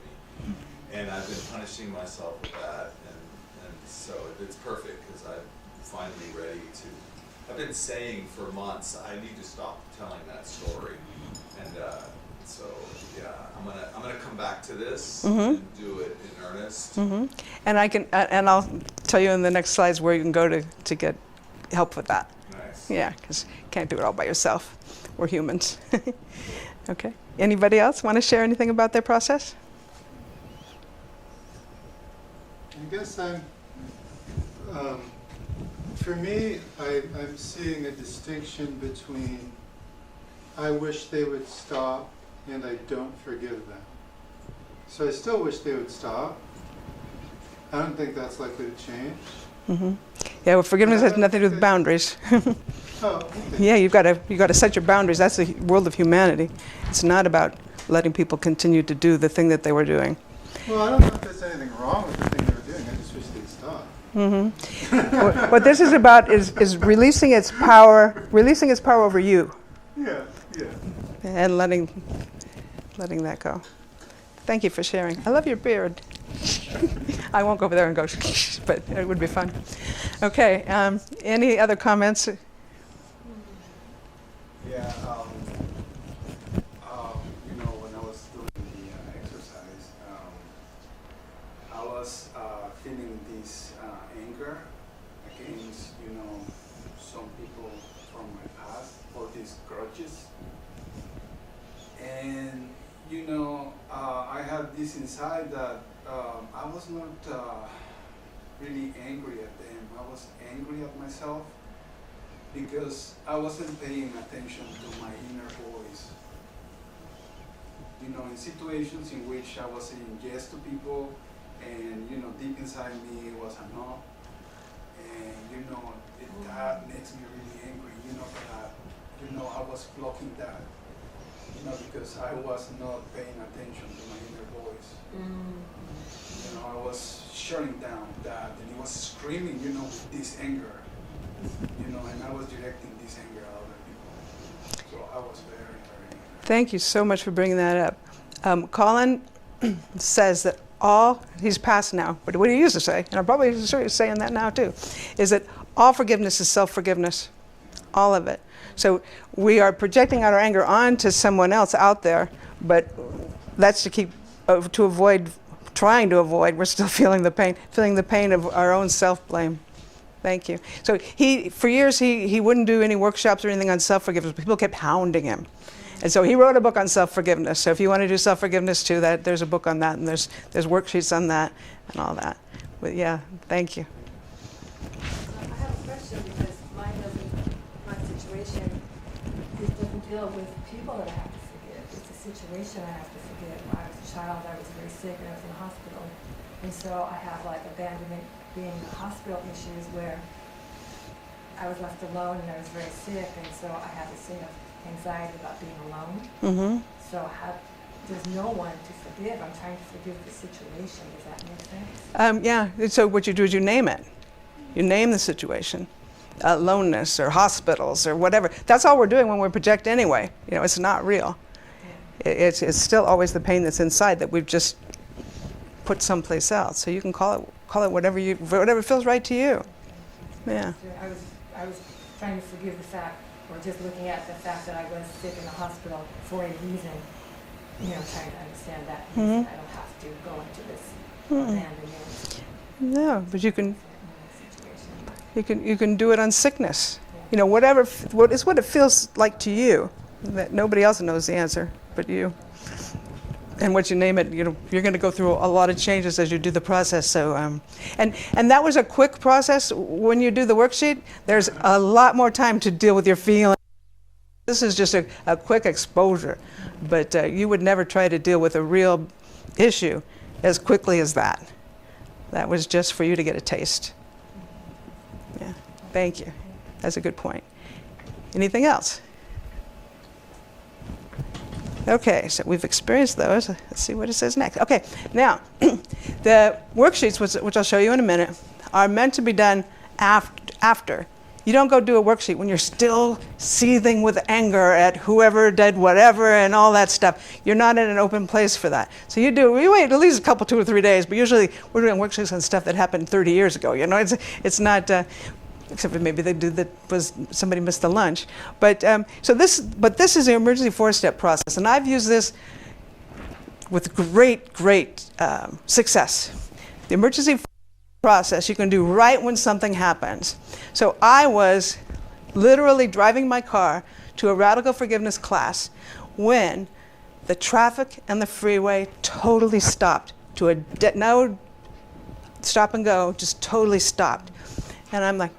me. And I've been punishing myself with that. And so it's perfect because I'm finally ready to I've been saying for months, I need to stop telling that story. And so, yeah, I'm gonna come back to this and do it in earnest. And I'll tell you in the next slides where you can go to get help with that. Nice. Yeah, because you can't do it all by yourself. We're humans. Okay. Anybody else want to share anything about their process? I guess for me, I'm seeing a distinction between I wish they would stop and I don't forgive them. So I still wish they would stop. I don't think that's likely to change. Yeah, well, forgiveness has nothing to do with boundaries. Oh, okay. Yeah, you've got to set your boundaries. That's the world of humanity. It's not about letting people continue to do the thing that they were doing. Well, I don't know if there's anything wrong with the thing they were doing. I just wish they'd stop. What this is about is releasing its power over you, Yeah, yeah. and letting that go. Thank you for sharing. I love your beard. I won't go over there and go, but it would be fun. Okay, any other comments? Yeah, when I was doing the exercise, I was feeling this anger against, some people from my past, or these grudges. And, I had this inside that I was not really angry at them. I was angry at myself, because I wasn't paying attention to my inner voice. In situations in which I was saying yes to people, and deep inside me it was a no, and that makes me really angry. That I was blocking that, because I was not paying attention to my inner voice. I was shutting down that, and it was screaming, with this anger. And I was directing this anger at other people. So I was very, very angry. Thank you so much for bringing that up. Colin says that he's passed now, but what he used to say, and I'm probably sure he's saying that now too, is that all forgiveness is self-forgiveness. All of it. So we are projecting out our anger onto someone else out there, but that's trying to avoid, we're still feeling the pain of our own self-blame. Thank you. So for years, he wouldn't do any workshops or anything on self-forgiveness. People kept hounding him. And so he wrote a book on self-forgiveness. So if you want to do self-forgiveness too, there's a book on that, and there's worksheets on that and all that. But yeah, thank you. I have a question, because my situation doesn't deal with people that I have to forgive. It's a situation I have to forgive. When I was a child, I was very sick and I was in the hospital. And so I have like abandonment, being hospital issues where I was left alone and I was very sick, and so I had this thing of anxiety about being alone. So there's no one to forgive. I'm trying to forgive the situation. Does that make sense? Yeah, so what you do is you name it. You name the situation. Aloneness or hospitals or whatever. That's all we're doing when we project anyway. It's not real. It's still always the pain that's inside that we've just put someplace else. So you can call it whatever feels right to you. Yeah. I was trying to forgive the fact, or just looking at the fact that I was sick in the hospital for a reason. Trying to understand that reason. I don't have to go into this abandonment. No, but you can do it on sickness. What it feels like to you. That nobody else knows the answer but you. And once you name it, you're going to go through a lot of changes as you do the process. So, and that was a quick process. When you do the worksheet, there's a lot more time to deal with your feelings. This is just a quick exposure, but you would never try to deal with a real issue as quickly as that. That was just for you to get a taste. Yeah, thank you. That's a good point. Anything else? Okay, so we've experienced those. Let's see what it says next. Okay, now, the worksheets, which I'll show you in a minute, are meant to be done after. You don't go do a worksheet when you're still seething with anger at whoever did whatever and all that stuff. You're not in an open place for that. So you wait at least 2 or 3 days, but usually we're doing worksheets on stuff that happened 30 years ago. It's not, except for maybe somebody missed the lunch. But this is the emergency 4-step process, and I've used this with great success. The emergency process you can do right when something happens. So I was literally driving my car to a radical forgiveness class when the traffic and the freeway totally stopped to no stop and go, just totally stopped. And I'm like,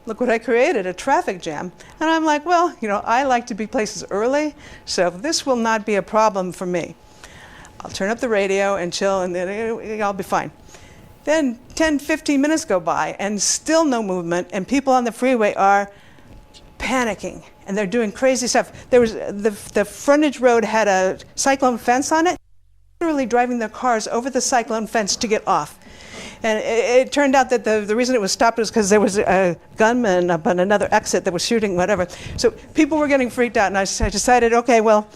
look what I created, a traffic jam. And I'm like, well, I like to be places early, so this will not be a problem for me. I'll turn up the radio and chill, and then I'll be fine. Then 10, 15 minutes go by, and still no movement, and people on the freeway are panicking, and they're doing crazy stuff. There was the frontage road had a cyclone fence on it, literally driving their cars over the cyclone fence to get off. And it turned out that the reason it was stopped was because there was a gunman up on another exit that was shooting, whatever. So people were getting freaked out, and I decided, okay, well,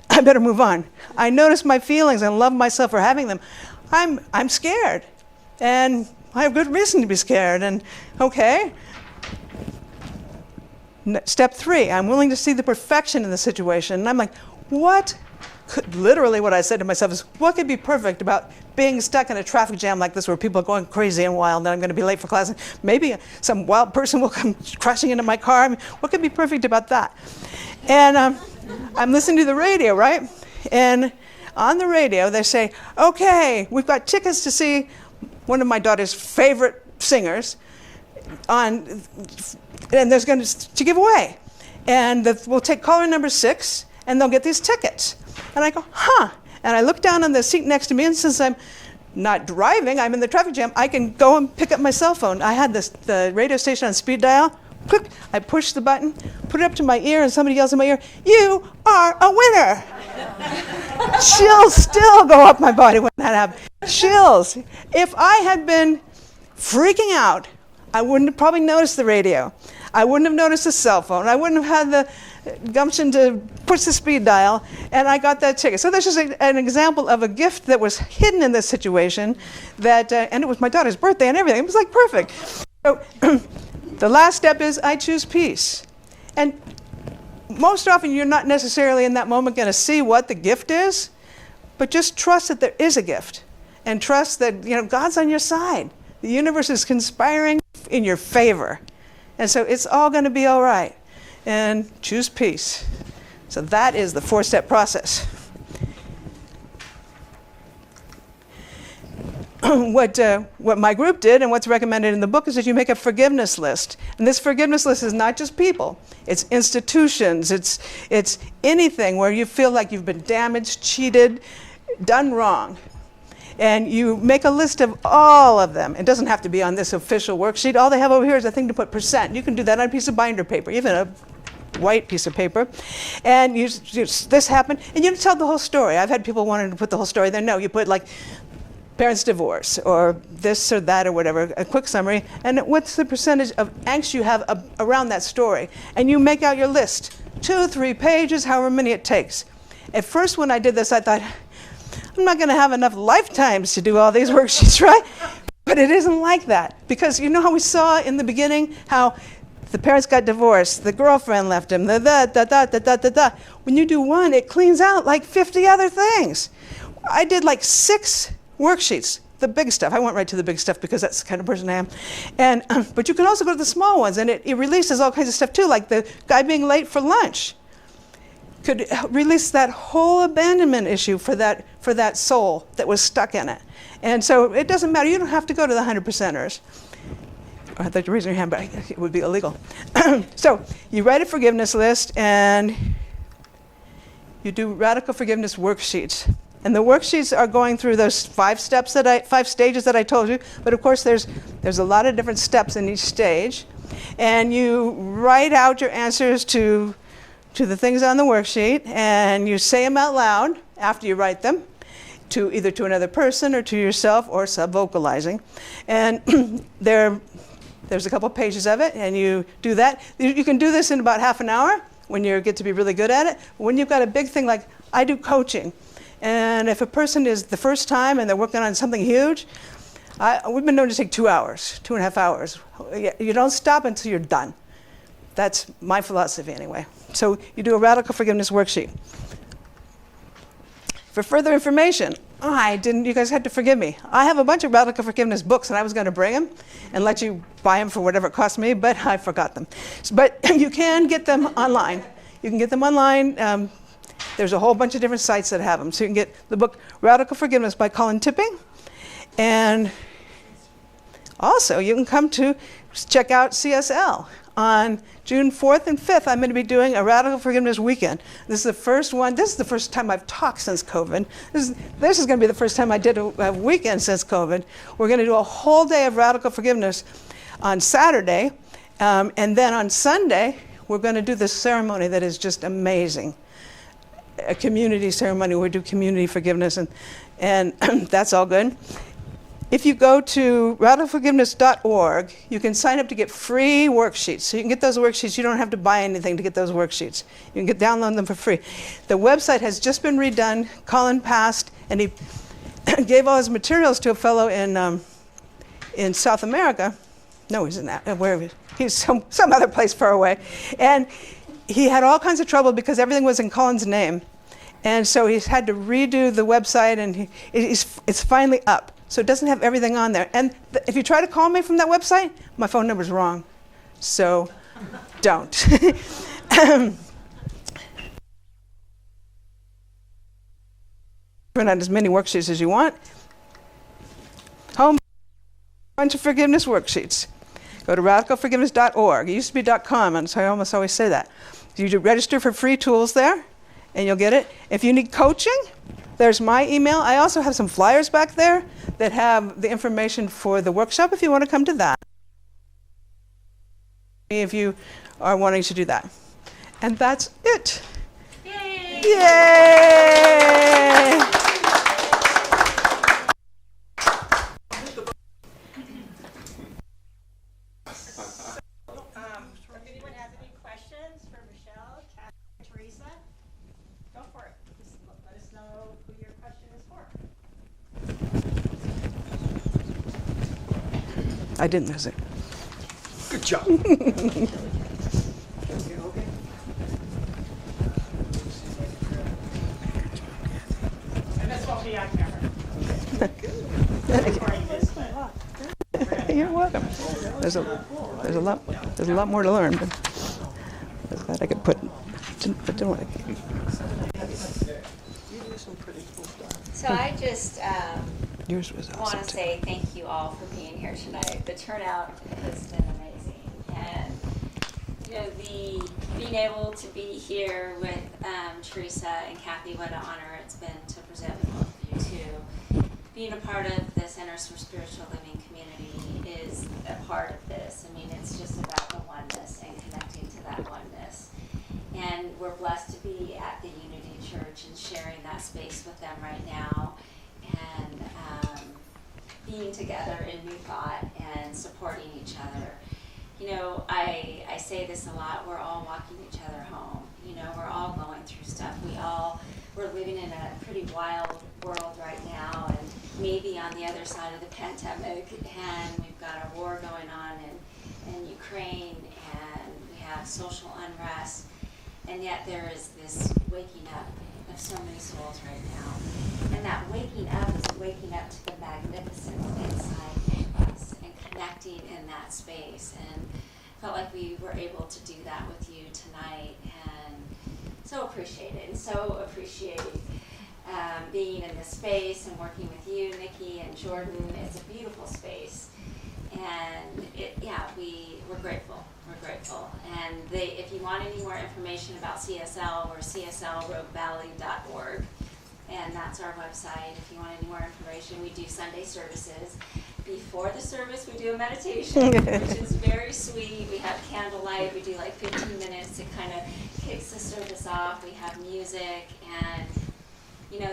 I better move on. I noticed my feelings and love myself for having them. I'm scared, and I have good reason to be scared, and okay. Step 3, I'm willing to see the perfection in the situation. And I'm like, literally what I said to myself is, what could be perfect about being stuck in a traffic jam like this where people are going crazy and wild, and I'm going to be late for class, and maybe some wild person will come crashing into my car. I mean, what could be perfect about that? And I'm listening to the radio, right? And on the radio, they say, okay, we've got tickets to see one of my daughter's favorite singers and there's going to give away. And we'll take caller number 6, and they'll get these tickets. And I go, And I look down on the seat next to me, and since I'm not driving, I'm in the traffic jam, I can go and pick up my cell phone. I had the radio station on speed dial. Click, I push the button, put it up to my ear, and somebody yells in my ear, "You are a winner!" Chills still go up my body when that happens. Chills. If I had been freaking out, I wouldn't have probably noticed the radio. I wouldn't have noticed the cell phone. I wouldn't have had the gumption to push the speed dial, and I got that ticket. So that's just an example of a gift that was hidden in this situation, and it was my daughter's birthday and everything. It was like perfect. So the last step is I choose peace. And most often you're not necessarily in that moment going to see what the gift is, but just trust that there is a gift, and trust that God's on your side. The universe is conspiring in your favor. And so it's all going to be all right. And choose peace. So that is the 4-step process. What my group did and what's recommended in the book is that you make a forgiveness list. And this forgiveness list is not just people. It's institutions. It's anything where you feel like you've been damaged, cheated, done wrong. And you make a list of all of them. It doesn't have to be on this official worksheet. All they have over here is a thing to put %. You can do that on a piece of binder paper, even a white piece of paper. And this happened, and you tell the whole story. I've had people wanting to put the whole story there. No, you put like parents' divorce, or this or that or whatever, a quick summary, and what's the percentage of angst you have around that story. And you make out your list, 2, 3 pages, however many it takes. At first when I did this, I thought, I'm not going to have enough lifetimes to do all these worksheets, right? But it isn't like that. Because you know how we saw in the beginning how the parents got divorced, the girlfriend left him, When you do one, it cleans out like 50 other things. I did like 6 worksheets, the big stuff. I went right to the big stuff because that's the kind of person I am. But you can also go to the small ones, and it releases all kinds of stuff too, like the guy being late for lunch. Could release that whole abandonment issue for that soul that was stuck in it. And so it doesn't matter. You don't have to go to the 100%ers. I thought you raised your hand, but it would be illegal. So you write a forgiveness list, and you do radical forgiveness worksheets. And the worksheets are going through those 5 stages that I told you. But of course, there's a lot of different steps in each stage. And you write out your answers to the things on the worksheet, and you say them out loud after you write them, either to another person or to yourself, or sub-vocalizing. And there's a couple pages of it, and you do that. You can do this in about half an hour when you get to be really good at it. When you've got a big thing, like I do coaching, and if a person is the first time and they're working on something huge, We've been known to take 2 hours, 2.5 hours. You don't stop until you're done. That's my philosophy anyway. So you do a radical forgiveness worksheet. For further information, you guys had to forgive me. I have a bunch of radical forgiveness books, and I was going to bring them and let you buy them for whatever it cost me, but I forgot them. But you can get them online. You can get them online. There's a whole bunch of different sites that have them. So you can get the book Radical Forgiveness by Colin Tipping. And also, you can come to check out CSL. On June 4th and 5th, I'm going to be doing a Radical Forgiveness weekend. This is the first one. This is the first time I've talked since COVID. This is going to be the first time I did a weekend since COVID. We're going to do a whole day of Radical Forgiveness on Saturday. And then on Sunday, we're going to do this ceremony that is just amazing. A community ceremony where we do community forgiveness, and that's all good. If you go to radicalforgiveness.org, you can sign up to get free worksheets. So you can get those worksheets. You don't have to buy anything to get those worksheets. You can download them for free. The website has just been redone. Colin passed, and he gave all his materials to a fellow in South America. No, he's in where he's some other place far away. And he had all kinds of trouble because everything was in Colin's name. And so he's had to redo the website, and it's finally up. So it doesn't have everything on there. And if you try to call me from that website, my phone number's wrong. So don't. Print out as many worksheets as you want. Home, bunch of forgiveness worksheets. Go to radicalforgiveness.org. It used to be .com, and so I almost always say that. You register for free tools there, and you'll get it. If you need coaching, there's my email. I also have some flyers back there that have the information for the workshop if you want to come to that. If you are wanting to do that. And that's it. Yay! Yay! If anyone has any questions for Michelle, Kathy, Teresa, go for it. Just let us know who your question is for. I didn't lose it. Good job. And this won't be on camera. You're welcome. There's a lot more to learn, but that I could put. But don't want to. So I just Yours was awesome. want to say thank you all for being here tonight. The turnout has been amazing, and being able to be here with Teresa and Kathy, what an honor it's been to present with both of you too. Being a part of the Centers for Spiritual Living community is a part of this. I mean, it's just about the oneness and connecting to that oneness. And we're blessed to be at the Unity Church and sharing that space with them right now, and being together in new thought and supporting each other. I say this a lot, we're all walking each other home. We're all going through stuff. We're living in a pretty wild world right now, and maybe on the other side of the pandemic, and we've got a war going on in Ukraine, and we have social unrest, and yet there is this waking up of so many souls right now. And that waking up is waking up to the magnificence inside of us and connecting in that space. And felt like we were able to do that with you tonight, and so appreciated being in this space and working with you, Nikki and Jordan. It's a beautiful space, and we're grateful. We're grateful. And if you want any more information about CSL, we're cslroguevalley.org, and that's our website. If you want any more information, we do Sunday services. Before the service, we do a meditation, which is very sweet. We have candlelight. We do like 15 minutes. It kind of kicks the service off. We have music, and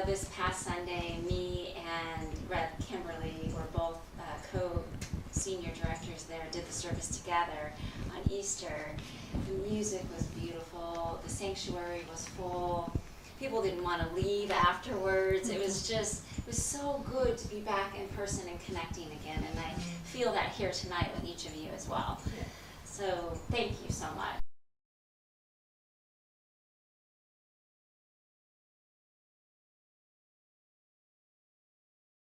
this past Sunday, me and Rev Kimberly were both co-senior directors there, did the service together on Easter. The music was beautiful. The sanctuary was full. People didn't want to leave afterwards. It was just It was so good to be back in person and connecting again, and I feel that here tonight with each of you as well. So thank you so much.